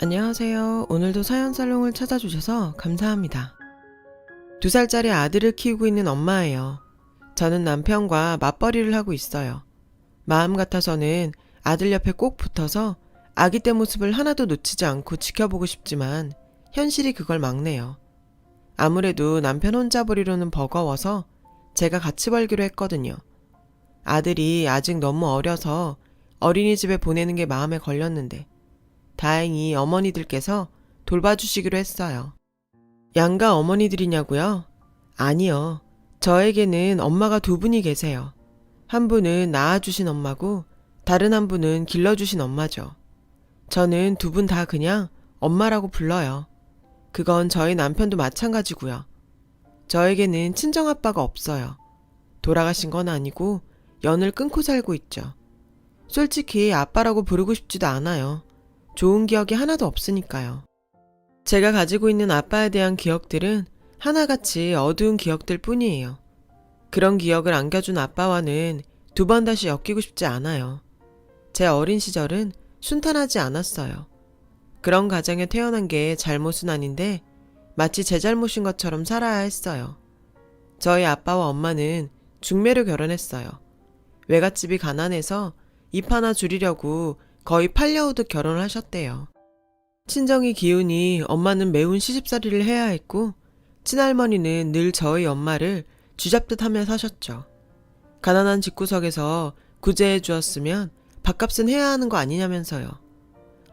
안녕하세요. 오늘도 사연살롱을 찾아주셔서 감사합니다. 2살짜리 아들을 키우고 있는 엄마예요. 저는 남편과 맞벌이를 하고 있어요. 마음 같아서는 아들 옆에 꼭 붙어서 아기 때 모습을 하나도 놓치지 않고 지켜보고 싶지만 현실이 그걸 막네요. 아무래도 남편 혼자 보리로는 버거워서 제가 같이 벌기로 했거든요. 아들이 아직 너무 어려서 어린이집에 보내는 게 마음에 걸렸는데 다행히 어머니들께서 돌봐주시기로 했어요. 양가 어머니들이냐고요? 아니요. 저에게는 엄마가 2분이 계세요. 한 분은 낳아주신 엄마고 다른 한 분은 길러주신 엄마죠. 저는 2분 다 그냥 엄마라고 불러요. 그건 저희 남편도 마찬가지고요. 저에게는 친정아빠가 없어요. 돌아가신 건 아니고 연을 끊고 살고 있죠. 솔직히 아빠라고 부르고 싶지도 않아요. 좋은 기억이 하나도 없으니까요. 제가 가지고 있는 아빠에 대한 기억들은 하나같이 어두운 기억들 뿐이에요. 그런 기억을 안겨준 아빠와는 2번 다시 엮이고 싶지 않아요. 제 어린 시절은 순탄하지 않았어요. 그런 가정에 태어난 게 잘못은 아닌데 마치 제 잘못인 것처럼 살아야 했어요. 저희 아빠와 엄마는 중매로 결혼했어요. 외갓집이 가난해서 입 하나 줄이려고 거의 팔려오듯 결혼을 하셨대요. 친정이 기우니 엄마는 매운 시집살이를 해야 했고 친할머니는 늘 저희 엄마를 쥐잡듯 하며 사셨죠. 가난한 집구석에서 구제해 주었으면 밥값은 해야 하는 거 아니냐면서요.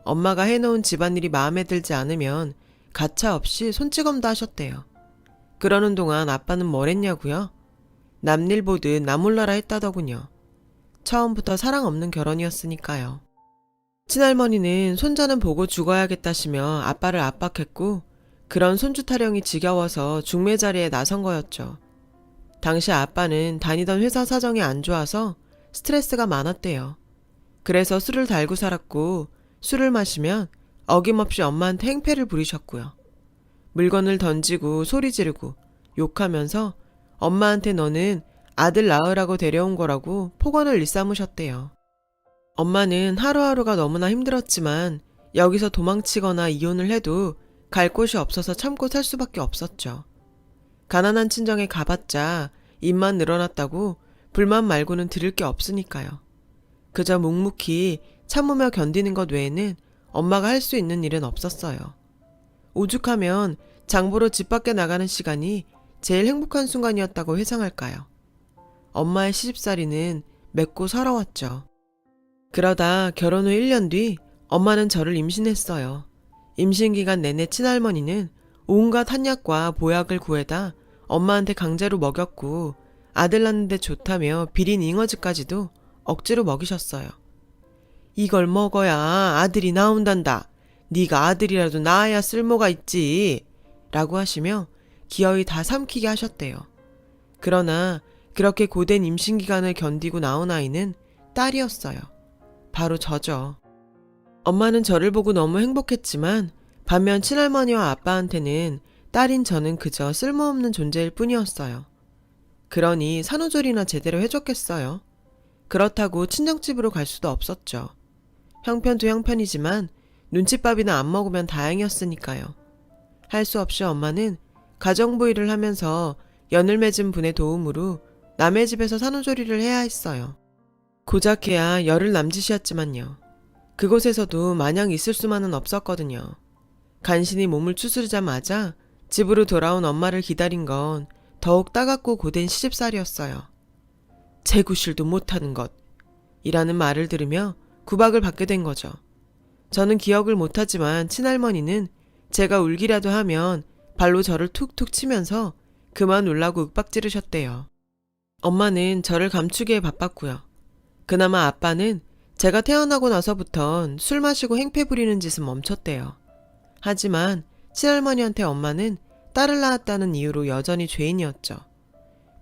엄마가 해놓은 집안일이 마음에 들지 않으면 가차 없이 손찌검도 하셨대요. 그러는 동안 아빠는 뭘 했냐고요? 남일 보듯 나 몰라라 했다더군요. 처음부터 사랑 없는 결혼이었으니까요. 친할머니는 손자는 보고 죽어야겠다시며 아빠를 압박했고 그런 손주 타령이 지겨워서 중매 자리에 나선 거였죠. 당시 아빠는 다니던 회사 사정이 안 좋아서 스트레스가 많았대요. 그래서 술을 달고 살았고 술을 마시면 어김없이 엄마한테 행패를 부리셨고요. 물건을 던지고 소리 지르고 욕하면서 엄마한테 너는 아들 낳으라고 데려온 거라고 폭언을 일삼으셨대요. 엄마는 하루하루가 너무나 힘들었지만 여기서 도망치거나 이혼을 해도 갈 곳이 없어서 참고 살 수밖에 없었죠. 가난한 친정에 가봤자 입만 늘어났다고 불만 말고는 들을 게 없으니까요. 그저 묵묵히 참으며 견디는 것 외에는 엄마가 할 수 있는 일은 없었어요. 오죽하면 장보러 집 밖에 나가는 시간이 제일 행복한 순간이었다고 회상할까요? 엄마의 시집살이는 맵고 서러웠죠. 그러다 결혼 후 1년 뒤 엄마는 저를 임신했어요. 임신 기간 내내 친할머니는 온갖 한약과 보약을 구해다 엄마한테 강제로 먹였고 아들 낳는데 좋다며 비린 잉어즈까지도 억지로 먹이셨어요. 이걸 먹어야 아들이 나온단다. 네가 아들이라도 낳아야 쓸모가 있지. 라고 하시며 기어이 다 삼키게 하셨대요. 그러나 그렇게 고된 임신 기간을 견디고 나온 아이는 딸이었어요. 바로 저죠. 엄마는 저를 보고 너무 행복했지만 반면 친할머니와 아빠한테는 딸인 저는 그저 쓸모없는 존재일 뿐이었어요. 그러니 산후조리나 제대로 해줬겠어요. 그렇다고 친정집으로 갈 수도 없었죠. 형편도 형편이지만 눈칫밥이나 안 먹으면 다행이었으니까요. 할 수 없이 엄마는 가정부 일을 하면서 연을 맺은 분의 도움으로 남의 집에서 산후조리를 해야 했어요. 고작해야 열흘 남짓이었지만요. 그곳에서도 마냥 있을 수만은 없었거든요. 간신히 몸을 추스르자마자 집으로 돌아온 엄마를 기다린 건 더욱 따갑고 고된 시집살이였어요. 재구실도 못하는 것 이라는 말을 들으며 구박을 받게 된 거죠. 저는 기억을 못하지만 친할머니는 제가 울기라도 하면 발로 저를 툭툭 치면서 그만 울라고 윽박지르셨대요. 엄마는 저를 감추기에 바빴고요. 그나마 아빠는 제가 태어나고 나서부턴 술 마시고 행패 부리는 짓은 멈췄대요. 하지만 친할머니한테 엄마는 딸을 낳았다는 이유로 여전히 죄인이었죠.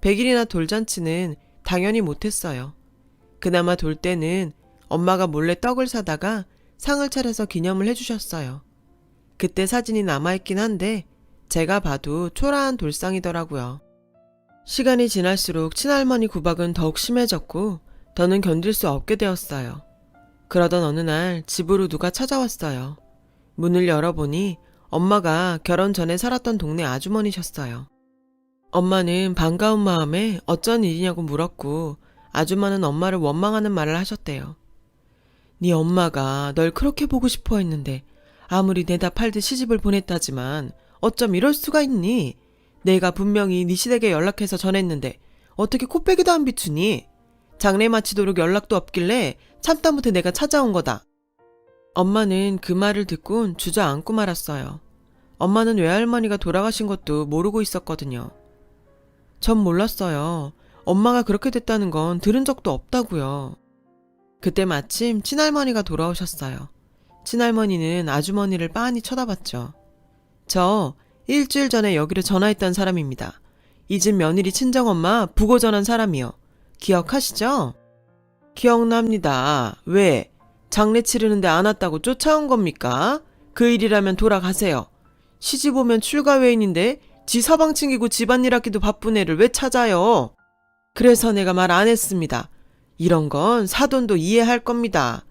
100일이나 돌잔치는 당연히 못했어요. 그나마 돌 때는 엄마가 몰래 떡을 사다가 상을 차려서 기념을 해주셨어요. 그때 사진이 남아있긴 한데 제가 봐도 초라한 돌상이더라고요. 시간이 지날수록 친할머니 구박은 더욱 심해졌고 더는 견딜 수 없게 되었어요. 그러던 어느 날 집으로 누가 찾아왔어요. 문을 열어보니 엄마가 결혼 전에 살았던 동네 아주머니셨어요. 엄마는 반가운 마음에 어쩐 일이냐고 물었고 아줌마는 엄마를 원망하는 말을 하셨대요. 네 엄마가 널 그렇게 보고 싶어 했는데 아무리 내다 팔듯 시집을 보냈다지만 어쩜 이럴 수가 있니? 내가 분명히 네 시댁에 연락해서 전했는데 어떻게 코빼기도 안 비추니? 장례 마치도록 연락도 없길래 참다 못해 내가 찾아온 거다. 엄마는 그 말을 듣곤 주저앉고 말았어요. 엄마는 외할머니가 돌아가신 것도 모르고 있었거든요. 전 몰랐어요. 엄마가 그렇게 됐다는 건 들은 적도 없다고요. 그때 마침 친할머니가 돌아오셨어요. 친할머니는 아주머니를 빤히 쳐다봤죠. 저 일주일 전에 여기로 전화했던 사람입니다. 이 집 며느리 친정엄마 부고 전한 사람이요. 기억하시죠? 기억납니다. 왜? 장례 치르는데 안 왔다고 쫓아온 겁니까? 그 일이라면 돌아가세요. 시집 오면 출가 외인인데 지 서방 챙기고 집안일 하기도 바쁜 애를 왜 찾아요? 그래서 내가 말 안 했습니다. 이런 건 사돈도 이해할 겁니다.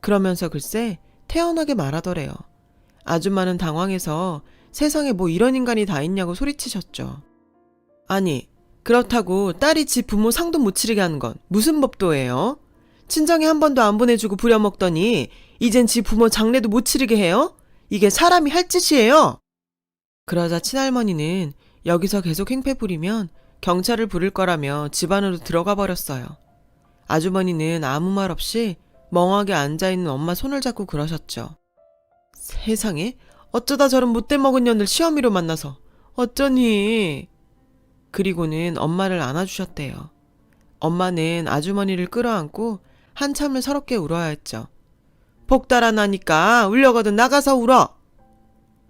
그러면서 글쎄 태연하게 말하더래요. 아줌마는 당황해서 세상에 뭐 이런 인간이 다 있냐고 소리치셨죠. 아니, 그렇다고 딸이 지 부모 상도 못 치르게 하는 건 무슨 법도예요? 친정에 한 번도 안 보내주고 부려먹더니 이젠 지 부모 장례도 못 치르게 해요? 이게 사람이 할 짓이에요? 그러자 친할머니는 여기서 계속 행패 부리면 경찰을 부를 거라며 집 안으로 들어가 버렸어요. 아주머니는 아무 말 없이 멍하게 앉아있는 엄마 손을 잡고 그러셨죠. 세상에 어쩌다 저런 못돼 먹은 년을 시어미로 만나서 어쩌니. 그리고는 엄마를 안아주셨대요. 엄마는 아주머니를 끌어안고 한참을 서럽게 울어야 했죠. 복달아나니까 울려거든 나가서 울어.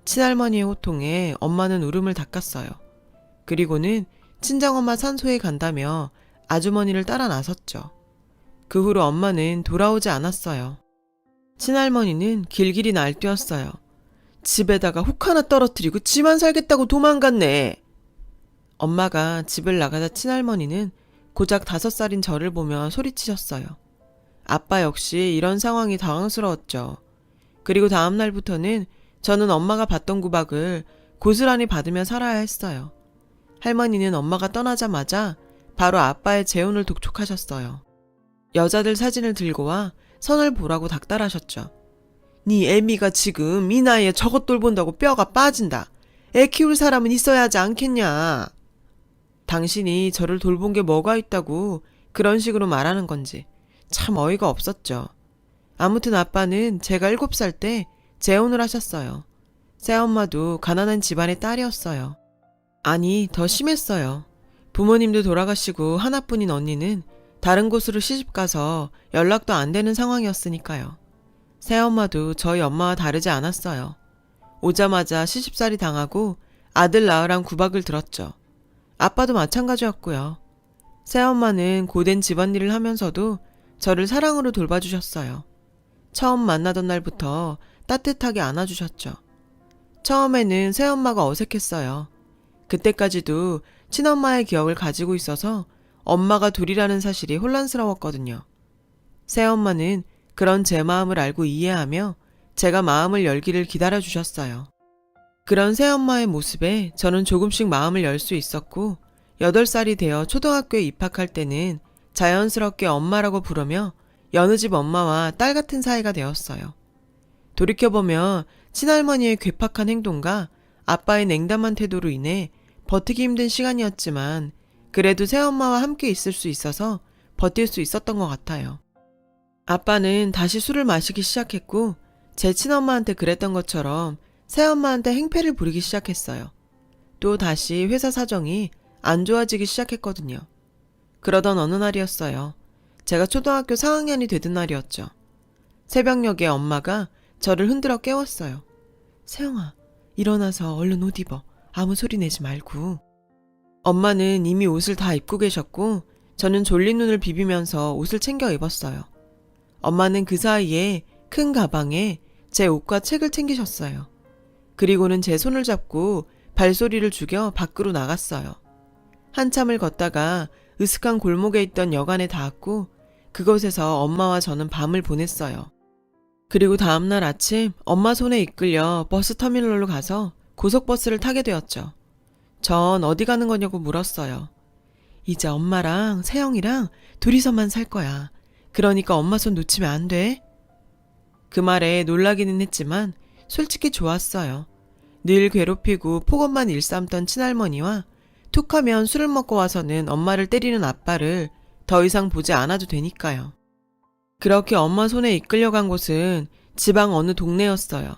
친할머니의 호통에 엄마는 울음을 닦았어요. 그리고는 친정엄마 산소에 간다며 아주머니를 따라 나섰죠. 그 후로 엄마는 돌아오지 않았어요. 친할머니는 길길이 날뛰었어요. 집에다가 혹 하나 떨어뜨리고 지만 살겠다고 도망갔네. 엄마가 집을 나가자 친할머니는 고작 5살인 저를 보며 소리치셨어요. 아빠 역시 이런 상황이 당황스러웠죠. 그리고 다음 날부터는 저는 엄마가 받던 구박을 고스란히 받으며 살아야 했어요. 할머니는 엄마가 떠나자마자 바로 아빠의 재혼을 독촉하셨어요. 여자들 사진을 들고 와 선을 보라고 닥달하셨죠. 네 애미가 지금 이 나이에 저것 돌본다고 뼈가 빠진다. 애 키울 사람은 있어야 하지 않겠냐. 당신이 저를 돌본 게 뭐가 있다고 그런 식으로 말하는 건지 참 어이가 없었죠. 아무튼 아빠는 제가 7살 때 재혼을 하셨어요. 새엄마도 가난한 집안의 딸이었어요. 아니, 더 심했어요. 부모님도 돌아가시고 하나뿐인 언니는 다른 곳으로 시집가서 연락도 안 되는 상황이었으니까요. 새엄마도 저희 엄마와 다르지 않았어요. 오자마자 시집살이 당하고 아들 낳으란 구박을 들었죠. 아빠도 마찬가지였고요. 새엄마는 고된 집안일을 하면서도 저를 사랑으로 돌봐주셨어요. 처음 만나던 날부터 따뜻하게 안아주셨죠. 처음에는 새엄마가 어색했어요. 그때까지도 친엄마의 기억을 가지고 있어서 엄마가 둘이라는 사실이 혼란스러웠거든요. 새엄마는 그런 제 마음을 알고 이해하며 제가 마음을 열기를 기다려주셨어요. 그런 새엄마의 모습에 저는 조금씩 마음을 열 수 있었고 8살이 되어 초등학교에 입학할 때는 자연스럽게 엄마라고 부르며 여느 집 엄마와 딸 같은 사이가 되었어요. 돌이켜보면 친할머니의 괴팍한 행동과 아빠의 냉담한 태도로 인해 버티기 힘든 시간이었지만 그래도 새엄마와 함께 있을 수 있어서 버틸 수 있었던 것 같아요. 아빠는 다시 술을 마시기 시작했고 제 친엄마한테 그랬던 것처럼 새엄마한테 행패를 부리기 시작했어요. 또 다시 회사 사정이 안 좋아지기 시작했거든요. 그러던 어느 날이었어요. 제가 초등학교 4학년이 되던 날이었죠. 새벽녘에 엄마가 저를 흔들어 깨웠어요. 세영아, 일어나서 얼른 옷 입어. 아무 소리 내지 말고. 엄마는 이미 옷을 다 입고 계셨고 저는 졸린 눈을 비비면서 옷을 챙겨 입었어요. 엄마는 그 사이에 큰 가방에 제 옷과 책을 챙기셨어요. 그리고는 제 손을 잡고 발소리를 죽여 밖으로 나갔어요. 한참을 걷다가 으슥한 골목에 있던 여관에 닿았고 그곳에서 엄마와 저는 밤을 보냈어요. 그리고 다음날 아침 엄마 손에 이끌려 버스 터미널로 가서 고속버스를 타게 되었죠. 전 어디 가는 거냐고 물었어요. 이제 엄마랑 세영이랑 둘이서만 살 거야. 그러니까 엄마 손 놓치면 안 돼. 그 말에 놀라기는 했지만 솔직히 좋았어요. 늘 괴롭히고 폭언만 일삼던 친할머니와 툭하면 술을 먹고 와서는 엄마를 때리는 아빠를 더 이상 보지 않아도 되니까요. 그렇게 엄마 손에 이끌려간 곳은 지방 어느 동네였어요.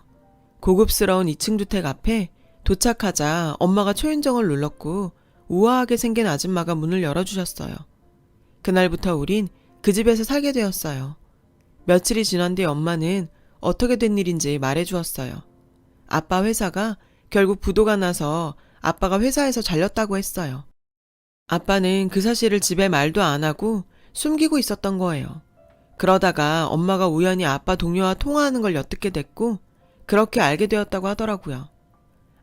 고급스러운 2층 주택 앞에 도착하자 엄마가 초인종을 눌렀고 우아하게 생긴 아줌마가 문을 열어주셨어요. 그날부터 우린 그 집에서 살게 되었어요. 며칠이 지난 뒤 엄마는 어떻게 된 일인지 말해주었어요. 아빠 회사가 결국 부도가 나서 아빠가 회사에서 잘렸다고 했어요. 아빠는 그 사실을 집에 말도 안 하고 숨기고 있었던 거예요. 그러다가 엄마가 우연히 아빠 동료와 통화하는 걸 엿듣게 됐고 그렇게 알게 되었다고 하더라고요.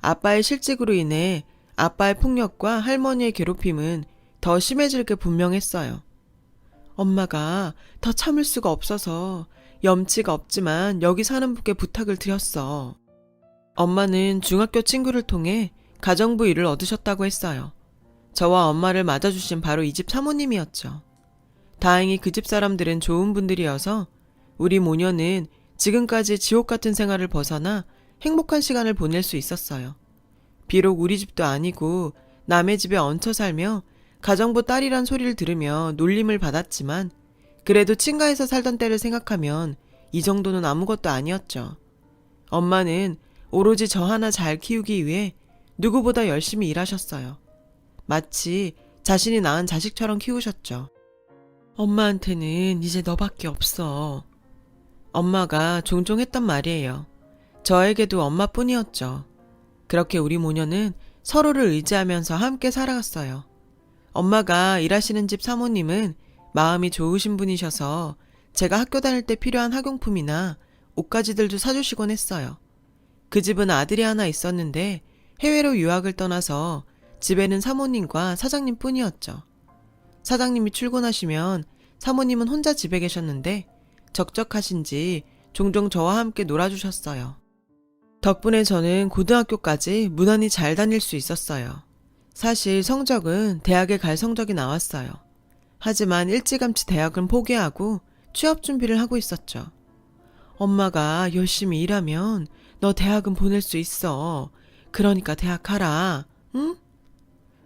아빠의 실직으로 인해 아빠의 폭력과 할머니의 괴롭힘은 더 심해질 게 분명했어요. 엄마가 더 참을 수가 없어서 염치가 없지만 여기 사는 분께 부탁을 드렸어. 엄마는 중학교 친구를 통해 가정부 일을 얻으셨다고 했어요. 저와 엄마를 맞아주신 바로 이 집 사모님이었죠. 다행히 그 집 사람들은 좋은 분들이어서 우리 모녀는 지금까지 지옥 같은 생활을 벗어나 행복한 시간을 보낼 수 있었어요. 비록 우리 집도 아니고 남의 집에 얹혀 살며 가정부 딸이란 소리를 들으며 놀림을 받았지만 그래도 친가에서 살던 때를 생각하면 이 정도는 아무것도 아니었죠. 엄마는 오로지 저 하나 잘 키우기 위해 누구보다 열심히 일하셨어요. 마치 자신이 낳은 자식처럼 키우셨죠. 엄마한테는 이제 너밖에 없어. 엄마가 종종 했던 말이에요. 저에게도 엄마뿐이었죠. 그렇게 우리 모녀는 서로를 의지하면서 함께 살아갔어요. 엄마가 일하시는 집 사모님은 마음이 좋으신 분이셔서 제가 학교 다닐 때 필요한 학용품이나 옷가지들도 사주시곤 했어요. 그 집은 아들이 하나 있었는데 해외로 유학을 떠나서 집에는 사모님과 사장님 뿐이었죠. 사장님이 출근하시면 사모님은 혼자 집에 계셨는데 적적하신지 종종 저와 함께 놀아주셨어요. 덕분에 저는 고등학교까지 무난히 잘 다닐 수 있었어요. 사실 성적은 대학에 갈 성적이 나왔어요. 하지만 일찌감치 대학은 포기하고 취업 준비를 하고 있었죠. 엄마가 열심히 일하면 너 대학은 보낼 수 있어. 그러니까 대학 가라. 응?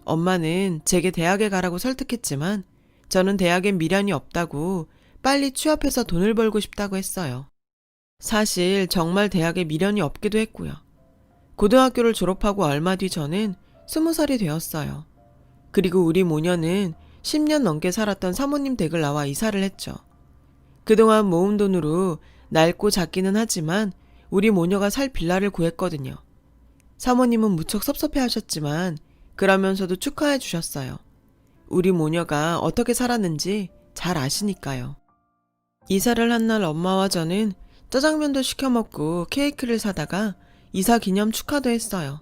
엄마는 제게 대학에 가라고 설득했지만 저는 대학엔 미련이 없다고 빨리 취업해서 돈을 벌고 싶다고 했어요. 사실 정말 대학에 미련이 없기도 했고요. 고등학교를 졸업하고 얼마 뒤 저는 20살이 되었어요. 그리고 우리 모녀는 10년 넘게 살았던 사모님 댁을 나와 이사를 했죠. 그동안 모은 돈으로 낡고 작기는 하지만 우리 모녀가 살 빌라를 구했거든요. 사모님은 무척 섭섭해 하셨지만 그러면서도 축하해 주셨어요. 우리 모녀가 어떻게 살았는지 잘 아시니까요. 이사를 한 날 엄마와 저는 짜장면도 시켜 먹고 케이크를 사다가 이사 기념 축하도 했어요.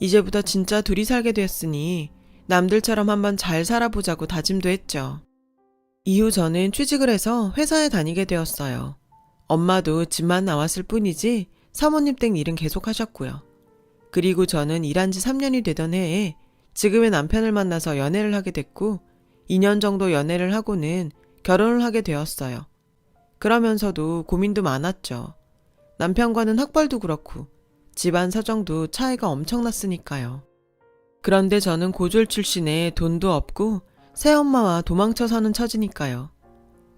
이제부터 진짜 둘이 살게 됐으니 남들처럼 한번 잘 살아보자고 다짐도 했죠. 이후 저는 취직을 해서 회사에 다니게 되었어요. 엄마도 집만 나왔을 뿐이지 사모님 댁 일은 계속 하셨고요. 그리고 저는 일한 지 3년이 되던 해에 지금의 남편을 만나서 연애를 하게 됐고 2년 정도 연애를 하고는 결혼을 하게 되었어요. 그러면서도 고민도 많았죠. 남편과는 학벌도 그렇고 집안 사정도 차이가 엄청났으니까요. 그런데 저는 고졸 출신에 돈도 없고 새엄마와 도망쳐 사는 처지니까요.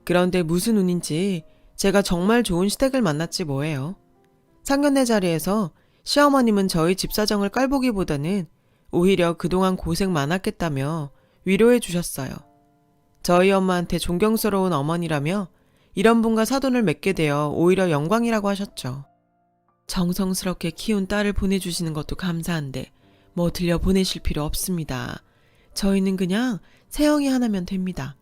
그런데 무슨 운인지 제가 정말 좋은 시댁을 만났지 뭐예요. 상견례 자리에서 시어머님은 저희 집 사정을 깔보기보다는 오히려 그동안 고생 많았겠다며 위로해 주셨어요. 저희 엄마한테 존경스러운 어머니라며 이런 분과 사돈을 맺게 되어 오히려 영광이라고 하셨죠. 정성스럽게 키운 딸을 보내주시는 것도 감사한데 뭐 들려 보내실 필요 없습니다. 저희는 그냥 세영이 하나면 됩니다.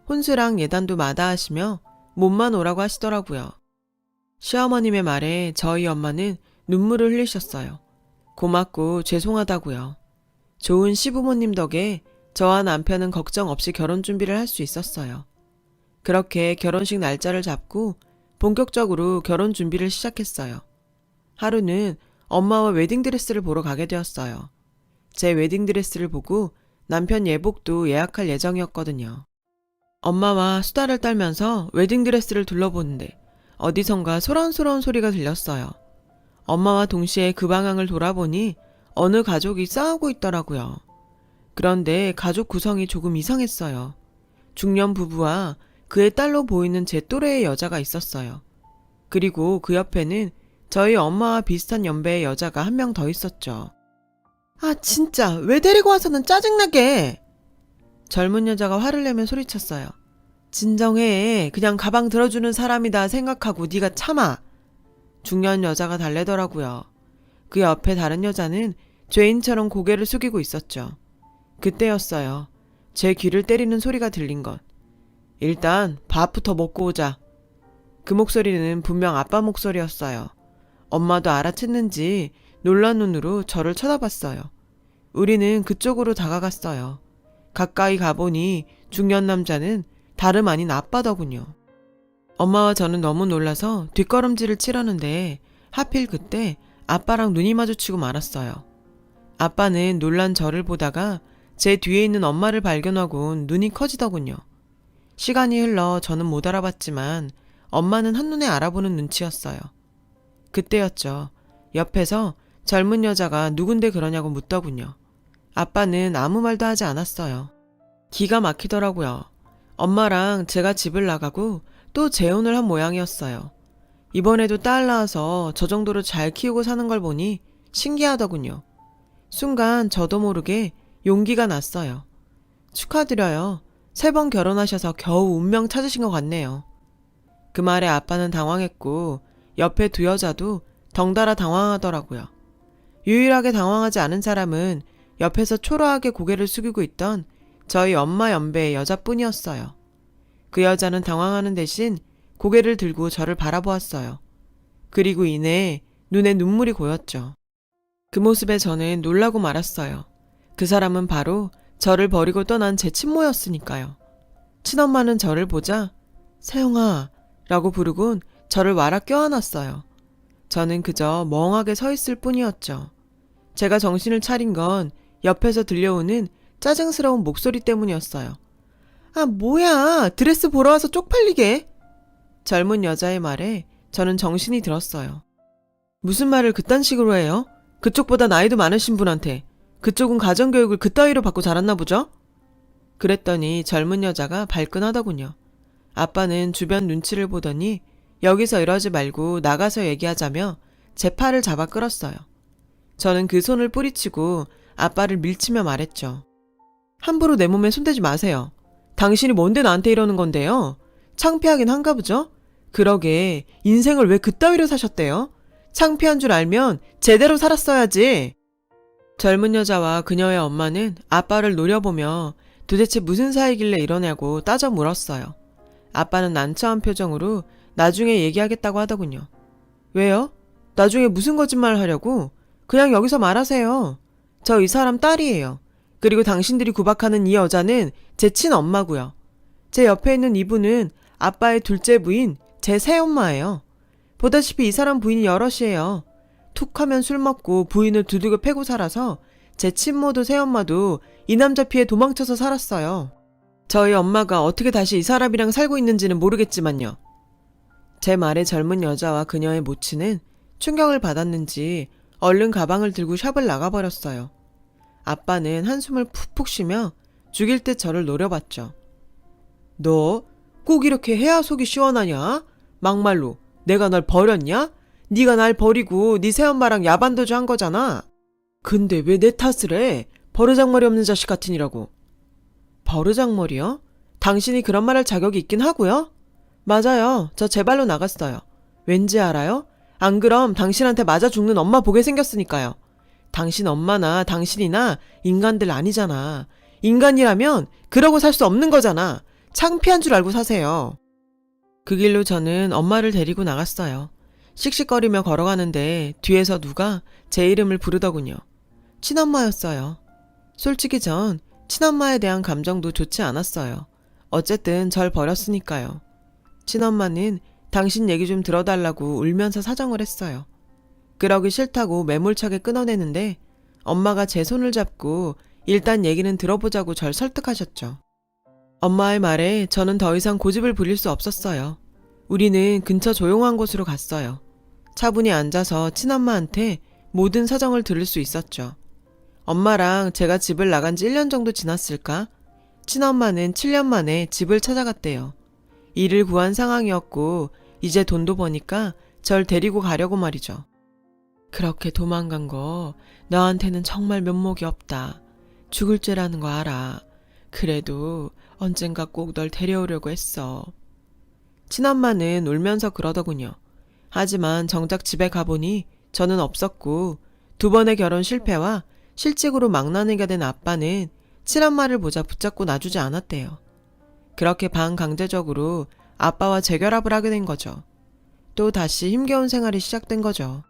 혼수랑 예단도 마다하시며 몸만 오라고 하시더라고요. 시어머님의 말에 저희 엄마는 눈물을 흘리셨어요. 고맙고 죄송하다고요. 좋은 시부모님 덕에 저와 남편은 걱정 없이 결혼 준비를 할 수 있었어요. 그렇게 결혼식 날짜를 잡고 본격적으로 결혼 준비를 시작했어요. 하루는 엄마와 웨딩드레스를 보러 가게 되었어요. 제 웨딩드레스를 보고 남편 예복도 예약할 예정이었거든요. 엄마와 수다를 떨면서 웨딩드레스를 둘러보는데 어디선가 소란소란 소리가 들렸어요. 엄마와 동시에 그 방향을 돌아보니 어느 가족이 싸우고 있더라고요. 그런데 가족 구성이 조금 이상했어요. 중년 부부와 그의 딸로 보이는 제 또래의 여자가 있었어요. 그리고 그 옆에는 저희 엄마와 비슷한 연배의 여자가 한 명 더 있었죠. 아, 진짜 왜 데리고 와서는 짜증나게! 젊은 여자가 화를 내며 소리쳤어요. 진정해. 그냥 가방 들어주는 사람이다 생각하고 네가 참아. 중년 여자가 달래더라고요. 그 옆에 다른 여자는 죄인처럼 고개를 숙이고 있었죠. 그때였어요. 제 귀를 때리는 소리가 들린 것. 일단 밥부터 먹고 오자. 그 목소리는 분명 아빠 목소리였어요. 엄마도 알아챘는지 놀란 눈으로 저를 쳐다봤어요. 우리는 그쪽으로 다가갔어요. 가까이 가보니 중년 남자는 다름 아닌 아빠더군요. 엄마와 저는 너무 놀라서 뒷걸음질을 치려는데 하필 그때 아빠랑 눈이 마주치고 말았어요. 아빠는 놀란 저를 보다가 제 뒤에 있는 엄마를 발견하곤 눈이 커지더군요. 시간이 흘러 저는 못 알아봤지만 엄마는 한눈에 알아보는 눈치였어요. 그때였죠. 옆에서 젊은 여자가 누군데 그러냐고 묻더군요. 아빠는 아무 말도 하지 않았어요. 기가 막히더라고요. 엄마랑 제가 집을 나가고 또 재혼을 한 모양이었어요. 이번에도 딸 낳아서 저 정도로 잘 키우고 사는 걸 보니 신기하더군요. 순간 저도 모르게 용기가 났어요. 축하드려요. 3번 결혼하셔서 겨우 운명 찾으신 것 같네요. 그 말에 아빠는 당황했고 옆에 두 여자도 덩달아 당황하더라고요. 유일하게 당황하지 않은 사람은 옆에서 초라하게 고개를 숙이고 있던 저희 엄마 연배의 여자뿐이었어요. 그 여자는 당황하는 대신 고개를 들고 저를 바라보았어요. 그리고 이내 눈에 눈물이 고였죠. 그 모습에 저는 놀라고 말았어요. 그 사람은 바로 저를 버리고 떠난 제 친모였으니까요. 친엄마는 저를 보자 세영아 라고 부르곤 저를 와라 껴안았어요. 저는 그저 멍하게 서 있을 뿐이었죠. 제가 정신을 차린 건 옆에서 들려오는 짜증스러운 목소리 때문이었어요. 아, 뭐야. 드레스 보러 와서 쪽팔리게. 젊은 여자의 말에 저는 정신이 들었어요. 무슨 말을 그딴 식으로 해요? 그쪽보다 나이도 많으신 분한테. 그쪽은 가정교육을 그따위로 받고 자랐나 보죠? 그랬더니 젊은 여자가 발끈하더군요. 아빠는 주변 눈치를 보더니 여기서 이러지 말고 나가서 얘기하자며 제 팔을 잡아 끌었어요. 저는 그 손을 뿌리치고 아빠를 밀치며 말했죠. 함부로 내 몸에 손대지 마세요. 당신이 뭔데 나한테 이러는 건데요? 창피하긴 한가 보죠? 그러게 인생을 왜 그따위로 사셨대요? 창피한 줄 알면 제대로 살았어야지. 젊은 여자와 그녀의 엄마는 아빠를 노려보며 도대체 무슨 사이길래 이러냐고 따져 물었어요. 아빠는 난처한 표정으로 나중에 얘기하겠다고 하더군요. 왜요? 나중에 무슨 거짓말 하려고? 그냥 여기서 말하세요. 저 이 사람 딸이에요. 그리고 당신들이 구박하는 이 여자는 제 친엄마고요. 제 옆에 있는 이분은 아빠의 둘째 부인 제 새엄마예요. 보다시피 이 사람 부인이 여럿이에요. 툭 하면 술 먹고 부인을 두들겨 패고 살아서 제 친모도 새엄마도 이 남자 피해 도망쳐서 살았어요. 저희 엄마가 어떻게 다시 이 사람이랑 살고 있는지는 모르겠지만요. 제 말에 젊은 여자와 그녀의 모친은 충격을 받았는지 얼른 가방을 들고 샵을 나가버렸어요. 아빠는 한숨을 푹푹 쉬며 죽일 듯 저를 노려봤죠. 너 꼭 이렇게 해야 속이 시원하냐? 막말로 내가 널 버렸냐? 네가 날 버리고 네 새엄마랑 야반도주 한 거잖아. 근데 왜 내 탓을 해? 버르장머리 없는 자식 같으니라고. 버르장머리요? 당신이 그런 말 할 자격이 있긴 하고요. 맞아요. 저 제 발로 나갔어요. 왠지 알아요? 안 그럼 당신한테 맞아 죽는 엄마 보게 생겼으니까요. 당신 엄마나 당신이나 인간들 아니잖아. 인간이라면 그러고 살 수 없는 거잖아. 창피한 줄 알고 사세요. 그 길로 저는 엄마를 데리고 나갔어요. 씩씩거리며 걸어가는데 뒤에서 누가 제 이름을 부르더군요. 친엄마였어요. 솔직히 전 친엄마에 대한 감정도 좋지 않았어요. 어쨌든 절 버렸으니까요. 친엄마는 당신 얘기 좀 들어달라고 울면서 사정을 했어요. 그러기 싫다고 매몰차게 끊어내는데 엄마가 제 손을 잡고 일단 얘기는 들어보자고 절 설득하셨죠. 엄마의 말에 저는 더 이상 고집을 부릴 수 없었어요. 우리는 근처 조용한 곳으로 갔어요. 차분히 앉아서 친엄마한테 모든 사정을 들을 수 있었죠. 엄마랑 제가 집을 나간 지 1년 정도 지났을까? 친엄마는 7년 만에 집을 찾아갔대요. 일을 구한 상황이었고 이제 돈도 버니까 절 데리고 가려고 말이죠. 그렇게 도망간 거 너한테는 정말 면목이 없다. 죽을 죄라는 거 알아. 그래도 언젠가 꼭 널 데려오려고 했어. 친엄마는 울면서 그러더군요. 하지만 정작 집에 가보니 저는 없었고 2번의 결혼 실패와 실직으로 망나니가 된 아빠는 친엄마를 보자 붙잡고 놔주지 않았대요. 그렇게 반강제적으로 아빠와 재결합을 하게 된 거죠. 또 다시 힘겨운 생활이 시작된 거죠.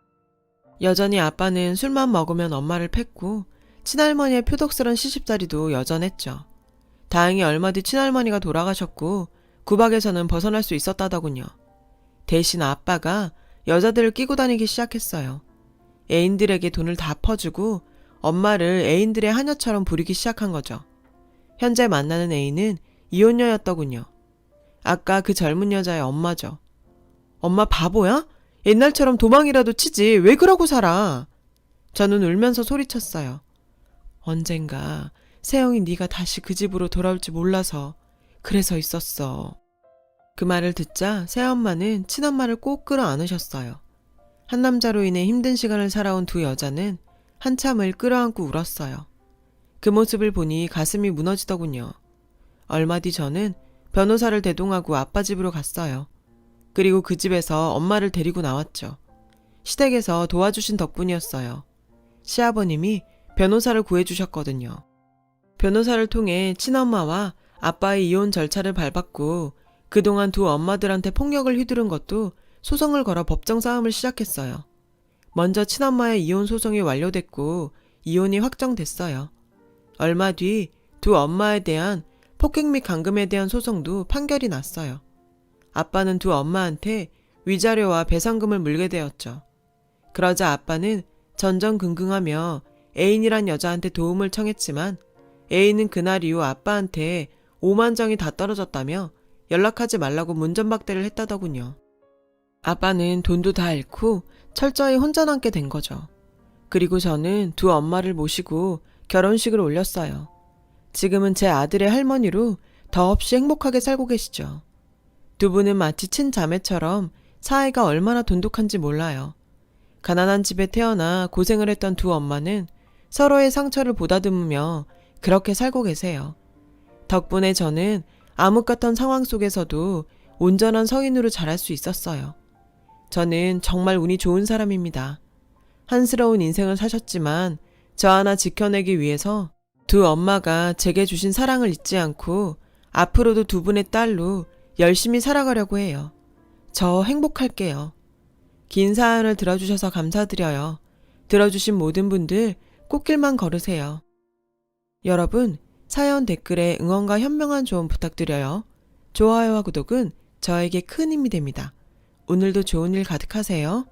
여전히 아빠는 술만 먹으면 엄마를 팼고 친할머니의 표독스런 시집살이도 여전했죠. 다행히 얼마 뒤 친할머니가 돌아가셨고 구박에서는 벗어날 수 있었다더군요. 대신 아빠가 여자들을 끼고 다니기 시작했어요. 애인들에게 돈을 다 퍼주고 엄마를 애인들의 하녀처럼 부리기 시작한 거죠. 현재 만나는 애인은 이혼녀였더군요. 아까 그 젊은 여자의 엄마죠. 엄마 바보야? 옛날처럼 도망이라도 치지 왜 그러고 살아? 저는 울면서 소리쳤어요. 언젠가 세영이 네가 다시 그 집으로 돌아올지 몰라서 그래서 있었어. 그 말을 듣자 새엄마는 친엄마를 꼭 끌어안으셨어요. 한 남자로 인해 힘든 시간을 살아온 두 여자는 한참을 끌어안고 울었어요. 그 모습을 보니 가슴이 무너지더군요. 얼마 뒤 저는 변호사를 대동하고 아빠 집으로 갔어요. 그리고 그 집에서 엄마를 데리고 나왔죠. 시댁에서 도와주신 덕분이었어요. 시아버님이 변호사를 구해주셨거든요. 변호사를 통해 친엄마와 아빠의 이혼 절차를 밟았고 그동안 두 엄마들한테 폭력을 휘두른 것도 소송을 걸어 법정 싸움을 시작했어요. 먼저 친엄마의 이혼 소송이 완료됐고 이혼이 확정됐어요. 얼마 뒤 두 엄마에 대한 폭행 및 감금에 대한 소송도 판결이 났어요. 아빠는 두 엄마한테 위자료와 배상금을 물게 되었죠. 그러자 아빠는 전전긍긍하며 애인이란 여자한테 도움을 청했지만 애인은 그날 이후 아빠한테 5만 정이 다 떨어졌다며 연락하지 말라고 문전박대를 했다더군요. 아빠는 돈도 다 잃고 철저히 혼자 남게 된 거죠. 그리고 저는 두 엄마를 모시고 결혼식을 올렸어요. 지금은 제 아들의 할머니로 더없이 행복하게 살고 계시죠. 두 분은 마치 친자매처럼 사이가 얼마나 돈독한지 몰라요. 가난한 집에 태어나 고생을 했던 두 엄마는 서로의 상처를 보다듬으며 그렇게 살고 계세요. 덕분에 저는 암흑 같던 상황 속에서도 온전한 성인으로 자랄 수 있었어요. 저는 정말 운이 좋은 사람입니다. 한스러운 인생을 사셨지만 저 하나 지켜내기 위해서 두 엄마가 제게 주신 사랑을 잊지 않고 앞으로도 두 분의 딸로 열심히 살아가려고 해요. 저 행복할게요. 긴 사연을 들어주셔서 감사드려요. 들어주신 모든 분들 꽃길만 걸으세요. 여러분, 사연 댓글에 응원과 현명한 조언 부탁드려요. 좋아요와 구독은 저에게 큰 힘이 됩니다. 오늘도 좋은 일 가득하세요.